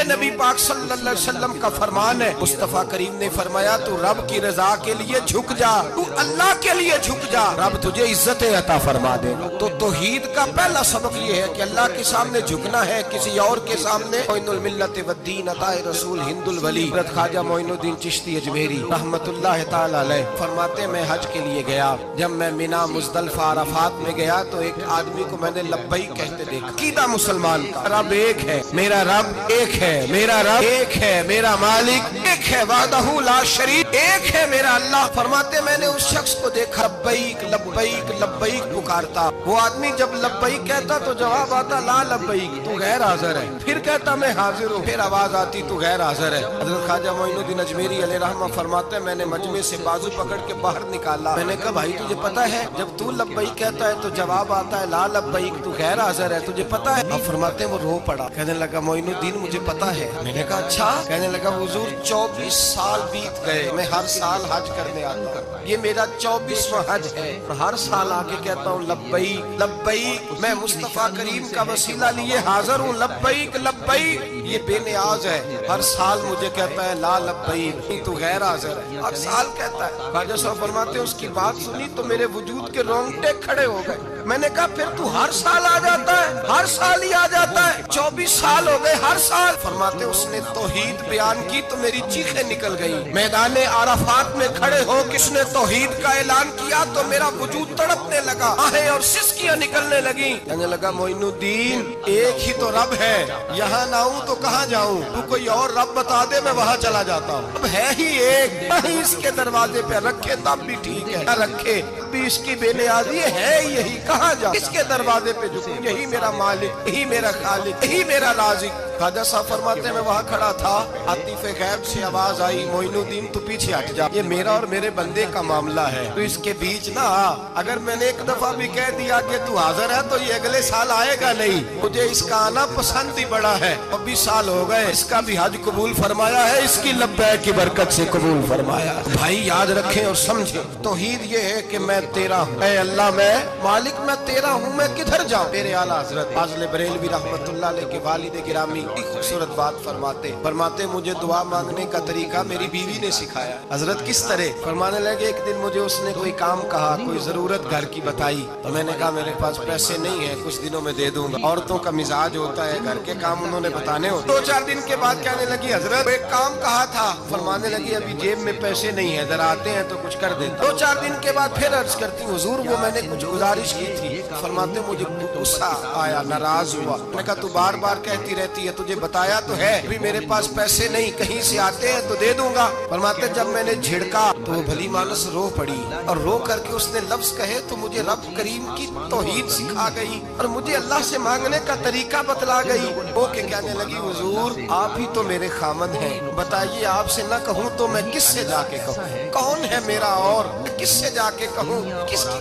نبی پاک صلی اللہ علیہ وسلم کا فرمان ہے، مصطفیٰ کریم نے فرمایا تو رب کی رضا کے لیے جھک جا، تو اللہ کے لیے جھک جا، رب تجھے عزت عطا فرما دے گا۔ تو توحید کا پہلا سبق یہ ہے کہ اللہ کے سامنے جھکنا ہے، کسی اور کے سامنے۔ معین الملت والدین عطا رسول ہند الولی حضرت خواجہ معین الدین چشتی اجمیری رحمت اللہ تعالی علیہ فرماتے میں حج کے لیے گیا، جب میں مینا مزدلفہ عرفات میں گیا تو ایک آدمی کو میں نے لبیک کہتے دیکھا۔ عقیدہ مسلمان کا رب ایک ہے، میرا رب ایک ہے، میرا رب ایک ہے، میرا مالک ایک ہے، وحدہ لا شریک ایک ہے میرا اللہ۔ فرماتے میں نے اس شخص کو دیکھا لبیک لبیک لبیک پکارتا، وہ آدمی جب لبیک کہتا تو جواب آتا لا لبیک، تو غیر حاضر ہے، پھر کہتا میں حاضر ہوں، پھر آواز آتی تو غیر حاضر ہے۔ حضرت خواجہ معین الدین اجمیری علیہ رحمہ فرماتے میں نے مجمع سے بازو پکڑ کے باہر نکالا، میں نے کہا بھائی تجھے پتا ہے جب تو لبیک کہتا ہے تو جواب آتا ہے لا لبیک، تو غیر حاضر ہے، تجھے پتا ہے؟ اب فرماتے وہ رو پڑا، کہنے لگا معین الدین مجھے پتا ہے۔ میں نے کہا اچھا؟ کہنے لگا حضور 24 سال بیت گئے، میں ہر سال حج کرنے آتا ہوں، یہ میرا 24واں حج ہے، ہر سال آ کے کہتا ہوں لبیک لبیک، میں مصطفیٰ کریم کا وسیلہ لیے حاضر ہوں، لبیک لبیک، یہ بے نیاز ہے، ہر سال مجھے کہتا ہے لا لبیک، تو غیر حاضر ہے، ہر سال کہتا ہے۔ خواجہ صاحب فرماتے ہیں اس کی بات سنی تو میرے وجود کے رونگٹے کھڑے ہو گئے۔ میں نے کہا پھر تو ہر سال آ جاتا ہے، ہر سال ہی آ جاتا ہے، 24 سال ہو گئے ہر سال۔ فرماتے اس نے توحید بیان کی تو میری چیخیں نکل گئی، میدان عرفات میں کھڑے ہو کس نے توحید کا اعلان کیا تو میرا وجود تڑپنے لگا، آہیں اور سسکیاں نکلنے لگیں۔ کہنے لگا معین الدین ایک ہی تو رب ہے، یہاں نہ ہوں تو کہاں جاؤں، تو کوئی اور رب بتا دے میں وہاں چلا جاتا ہوں، اب ہے ہی ایک، کہیں اس کے دروازے پہ رکھے تب بھی ٹھیک ہے، نہ رکھے بھی اس کی بے نیازی ہے یہی، کہاں جا اس کے دروازے پہ جھکوں، یہی میرا مالک، یہی میرا خالق، یہی میرا رازق۔ خواجہ صاحب فرماتے میں وہاں کھڑا تھا، عاطف غیب سے آواز آئی معین الدین تو پیچھے ہٹ جا، یہ میرا اور میرے بندے کا معاملہ ہے، تو اس کے بیچ نہ آ، اگر میں نے ایک دفعہ بھی کہہ دیا کہ تو حاضر ہے تو یہ اگلے سال آئے گا نہیں، مجھے اس کا آنا پسند ہی بڑا ہے، 24 سال ہو گئے، اس کا بھی حج قبول فرمایا ہے، اس کی لبیک کی برکت سے قبول فرمایا۔ بھائی یاد رکھیں اور سمجھیں، توحید یہ ہے کہ میں تیرا ہوں، اے اللہ میں مالک میں تیرا ہوں، میں کدھر جاؤں؟ میرے اعلیٰ حضرت فاضل بریلوی رحمت اللہ علیہ کے والد گرامی خوبصورت بات فرماتے مجھے دعا مانگنے کا طریقہ میری بیوی نے سکھایا۔ حضرت کس طرح؟ فرمانے لگے ایک دن مجھے اس نے کوئی کام کہا، کوئی ضرورت گھر کی بتائی، تو میں نے کہا میرے پاس پیسے نہیں ہیں، کچھ دنوں میں دے دوں گا۔ عورتوں کا مزاج ہوتا ہے گھر کے کام انہوں نے بتانے ہوتے۔ 2-4 دن کے بعد کہنے لگی حضرت ایک کام کہا تھا، فرمانے لگی ابھی جیب میں پیسے نہیں ہیں، ذرا آتے ہیں تو کچھ کر دیتا۔ 2-4 دن کے بعد پھر عرض کرتی حضور وہ میں نے کچھ گزارش کی تھی، فرماتے مجھے غصہ آیا، ناراض ہوا، میں نے کہا تو بار بار کہتی رہتی ہے، تجھے بتایا تو ہے ابھی میرے پاس پیسے نہیں، کہیں سے آتے ہیں تو دے دوں گا۔ فرماتے جب میں نے جھڑکا تو وہ بھلی مانس رو پڑی، اور رو کر کے اس نے لفظ کہے تو مجھے رب کریم کی توحید سکھا گئی اور مجھے اللہ سے مانگنے کا طریقہ بتلا گئی۔ وہ کہ کہنے لگی حضور آپ ہی تو میرے خامد ہیں، بتائیے آپ سے نہ کہوں تو میں کس سے جا کے کہوں؟ کون ہے میرا اور کس سے جا کے کہوں؟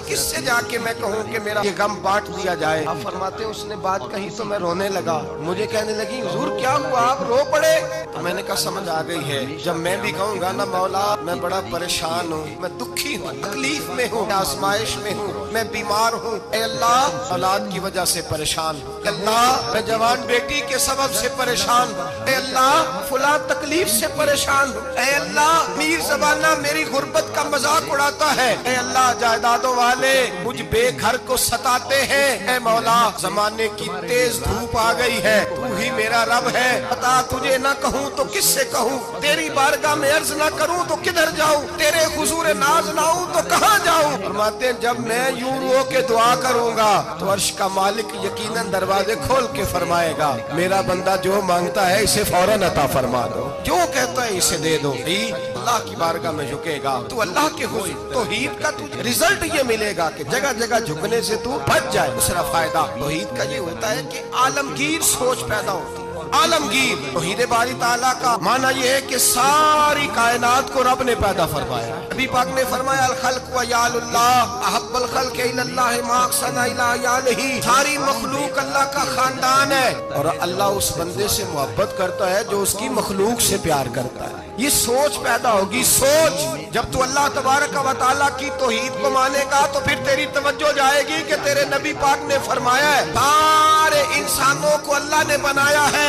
کس سے جا کے میں کہوں کہ میرا یہ غم بانٹ دیا جائے؟ آپ فرماتے اس نے بات کہی تو میں رونے لگا، مجھے کہنے لگی حضور کیا ہوا آپ رو پڑے؟ تو میں نے کہا سمجھ آ گئی ہے، جب میں بھی کہوں گا نا مولا میں بڑا پریشان ہوں، میں دکھی ہوں، تکلیف میں ہوں، آزمائش میں ہوں، میں بیمار ہوں، اے اللہ اولاد کی وجہ سے پریشان ہوں، اے اللہ میں جوان بیٹی کے سبب سے پریشان ہوں، اے اللہ فلاں تکلیف سے پریشان ہوں، اے اللہ میر زبانہ میری غربت کا مذاق اڑاتا ہے، اے اللہ جائیدادوں والے مجھ بے گھر کو ستاتے ہیں، اے مولا زمانے کی تیز دھوپ آ گئی ہے، تو ہی میرا رب ہے، بتا تجھے نہ کہوں تو کس سے کہوں، تیری بارگاہ میں عرض نہ کروں تو کدھر جاؤں، تیرے حضور ناز نہ ہوں تو کہاں جاؤں؟ فرماتے ہیں جب میں یوں رو کے دعا کروں گا تو عرش کا مالک یقیناً دروازے کھول کے فرمائے گا میرا بندہ جو مانگتا ہے اسے فوراً عطا فرما دو، جو کہتا ہے اسے دے دو۔ اللہ کی بارگاہ میں جھکے گا تو اللہ کے حضور توحید کا تجھے رزلٹ یہ ملے گا کہ جگہ جگہ جھکنے سے تو بچ جائے۔ دوسرا فائدہ توحید کا یہ ہوتا ہے کہ عالمگیر سوچ پیدا ہوتی ہے۔ عالمگیر توحید باری تعالیٰ کا معنی یہ ہے کہ ساری کائنات کو رب نے پیدا فرمایا۔ نبی پاک نے فرمایا الخلق ویال اللہ احب الخلق الی اللہ ما احسن الی عیالہ، ساری مخلوق اللہ کا خاندان ہے اور اللہ اس بندے سے محبت کرتا ہے جو اس کی مخلوق سے پیار کرتا ہے۔ یہ سوچ پیدا ہوگی، سوچ جب تو اللہ تبارک و تعالیٰ کی توحید کو مانے گا تو پھر تیری توجہ جائے گی کہ تیرے نبی پاک نے فرمایا ہے سارے انسانوں کو اللہ نے بنایا ہے